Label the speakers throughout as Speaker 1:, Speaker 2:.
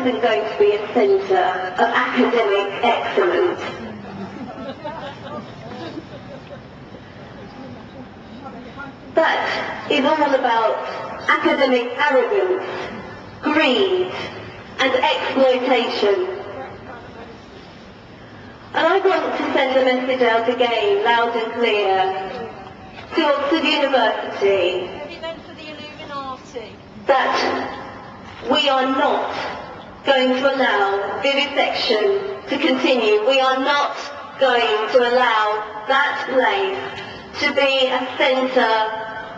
Speaker 1: isn't going to be a centre of academic excellence. That is all about academic arrogance, greed, and exploitation. And I want to send a message out again, loud and clear, to Oxford University, that we are not going to allow vivisection to continue. We are not going to allow that place to be a centre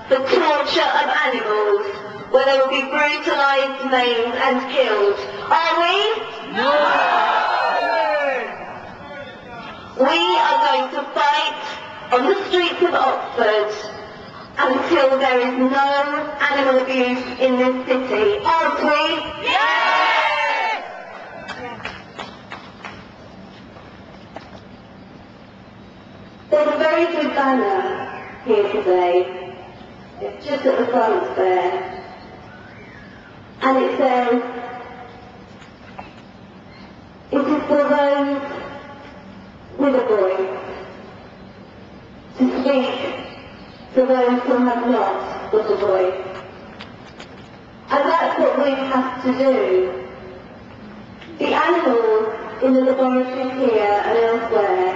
Speaker 1: for torture of animals, where they will be brutalised, maimed and killed. Are we? No! We are going to fight on the streets of Oxford until there is no animal abuse in this city. Aren't we? Yes! There's a very good banner here today. It's just at the front there. And it says, "It is for those with a voice to speak to those who have not got a voice." And that's what we have to do. The animals in the laboratories here and elsewhere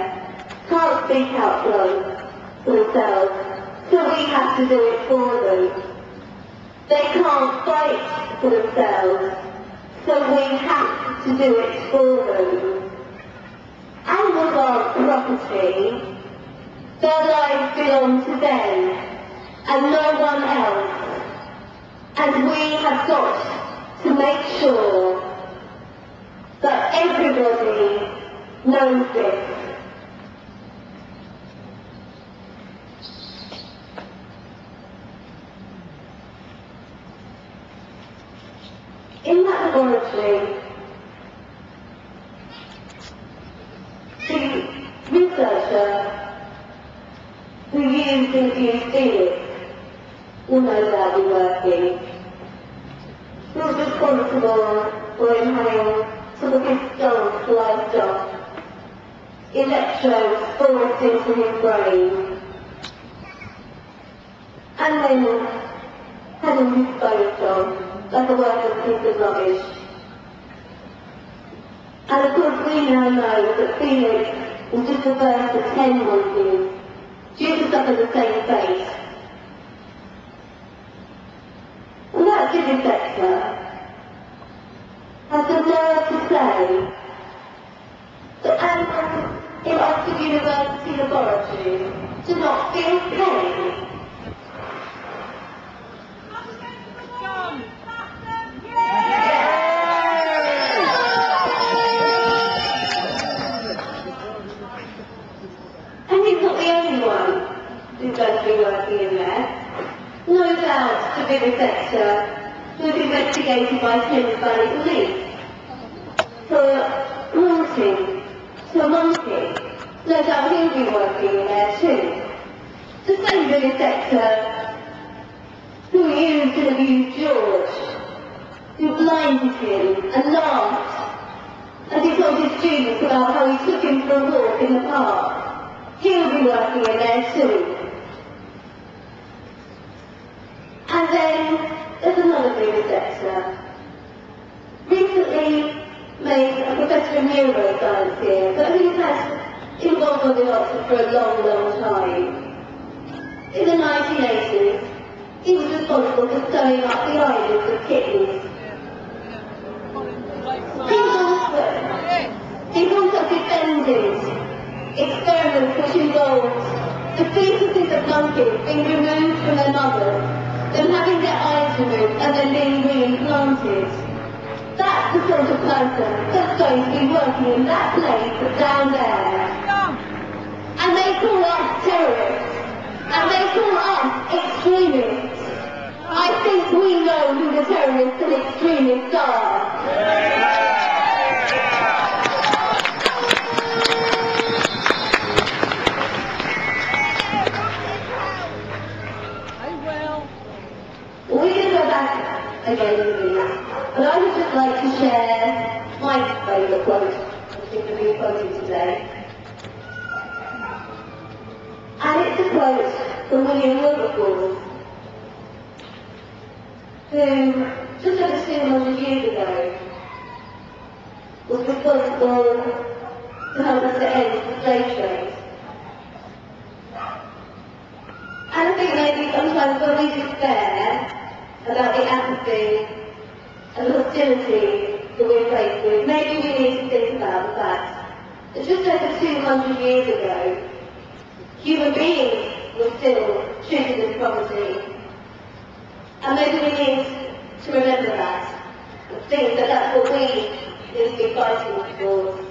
Speaker 1: can't speak out loud for themselves, so we have to do it for them. They can't fight for themselves, so we have to do it for them. Animals aren't property. Their lives belong to them and no one else. And we have got to make sure that everybody knows this. In that laboratory, the researcher who used infused Felix will no doubt be working. He was responsible for inhaling some of his skull's livestock, electrodes forced into his brain, and then had him disposed of like a worthless piece of rubbish. And of course we now know that Felix was just the first of 10 monkeys due to suffer the same fate. And that vivisector has the nerve to say that animals in Oxford University laboratories do not feel pain. And he's not the only one who's going to be working in there. No doubt the vivisector was investigated by Thames Valley Police for haunting to a monkey. No doubt he'll be working in there too. The same vivisector who used and abused George, who blinded him and laughed as he told his students about how he took him for a walk in the park. He'll be working in there too. And then there's another vivisector, recently made a professor of neuroscience here, but who's had involvement in Oxford for a long, long time. In the 1980s, he was responsible for sewing up the eyelids of kittens. He's also defended experiments which involved the fetuses of monkeys being removed from their mothers, them having their eyes removed and then being reimplanted. That's the sort of person that's going to be working in that place down there. And they call us terrorists. And they call us extremists. I think we know who the terrorists and extremists are. We're going to go back again in a minute. But I would just like to share my favourite quote, which is going to be quoted today. And it's a quote from William Wilberforce, who, just over 200 years ago, was responsible to help us to end the slave trade. And I think maybe sometimes when we despair about the apathy and the hostility that we're faced with, maybe we need to think about the fact that just over 200 years ago, human beings were still treated as property. And maybe we need to remember that, and think that that's what we need to be fighting towards.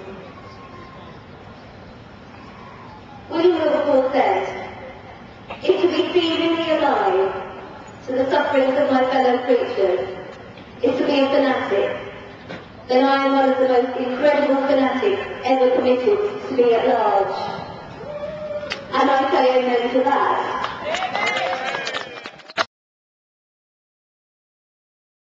Speaker 1: William Wilberforce said, "If to be feelingly alive to the sufferings of my fellow creatures is to be a fanatic, then I am one of the most incredible fanatics ever permitted to be at large." And I say amen to that.